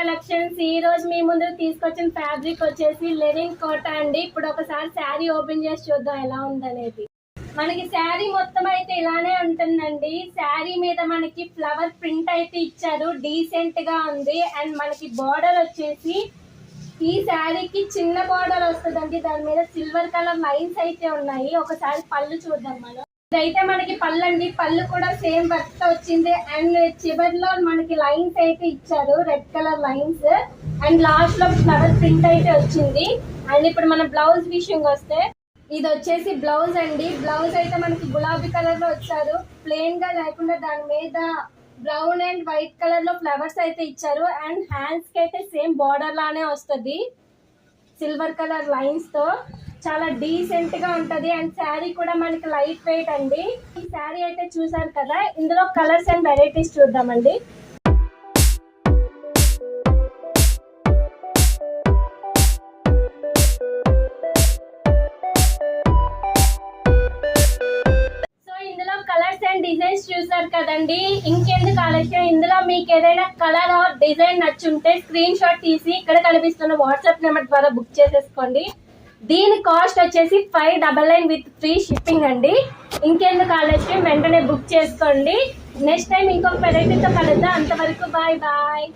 Collections ఈ రోజు మీ ముందు తీసుకొచ్చిన ఫ్యాబ్రిక్ వచ్చేసి లెనిన్ కోటా అండి. ఇప్పుడు ఒకసారి శారీ ఓపెన్ చేసి చూద్దాం ఎలా ఉందనేది. మనకి శారీ మొత్తం అయితే ఇలానే ఉంటుందండి. శారీ మీద మనకి ఫ్లవర్ ప్రింట్ అయితే ఇచ్చారు, డీసెంట్ గా ఉంది. అండ్ మనకి బార్డర్ వచ్చేసి ఈ శారీకి చిన్న బార్డర్ వస్తుందండి. దాని మీద సిల్వర్ కలర్ లైన్స్ అయితే ఉన్నాయి. ఒకసారి పళ్ళు చూద్దాం మనం. ఇదైతే మనకి పళ్ళు అండి. పళ్ళు కూడా సేమ్ వర్క్ తో వచ్చింది. అండ్ చివరిలో మనకి లైన్స్ అయితే ఇచ్చారు, red colour lines. And last లో ఫ్లవర్ ప్రింట్ అయితే వచ్చింది. అండ్ ఇప్పుడు మన బ్లౌజ్ విషయంకి వస్తే ఇది వచ్చేసి బ్లౌజ్ అండి. బ్లౌజ్ అయితే మనకి గులాబీ కలర్ లో వచ్చారు, ప్లెయిన్ గా లేకుండా దాని మీద బ్రౌన్ అండ్ వైట్ కలర్ లో ఫ్లవర్స్ అయితే ఇచ్చారు. అండ్ హ్యాండ్స్ కి అయితే సేమ్ బార్డర్ లానే వస్తుంది, సిల్వర్ కలర్ లైన్స్ తో. చాలా డీసెంట్ గా ఉంటది. అండ్ శారీ కూడా మనకి లైట్ వెయిట్ అండి. ఈ శారీ అయితే చూసారు కదా, ఇందులో కలర్స్ అండ్ వెరైటీస్ చూద్దామండి. సో ఇందులో కలర్స్ అండ్ డిజైన్స్ చూసారు కదండి. ఇంకెందుకు ఆలస్యం, ఇందులో మీకు ఏదైనా కలర్ ఆర్ డిజైన్ నచ్చుంటే స్క్రీన్ షాట్ తీసి ఇక్కడ కనిపిస్తున్న వాట్సాప్ నెంబర్ ద్వారా బుక్ చేసేసుకోండి. దీని కాస్ట్ వచ్చేసి 599 విత్ ఫ్రీ షిప్పింగ్ అండి. ఇంకెందుకు ఆలస్యం, వెంటనే బుక్ చేసుకోండి. నెక్స్ట్ టైం ఇంకొక వెరైటీతో కలుద్దాం. అంతవరకు బాయ్ బాయ్.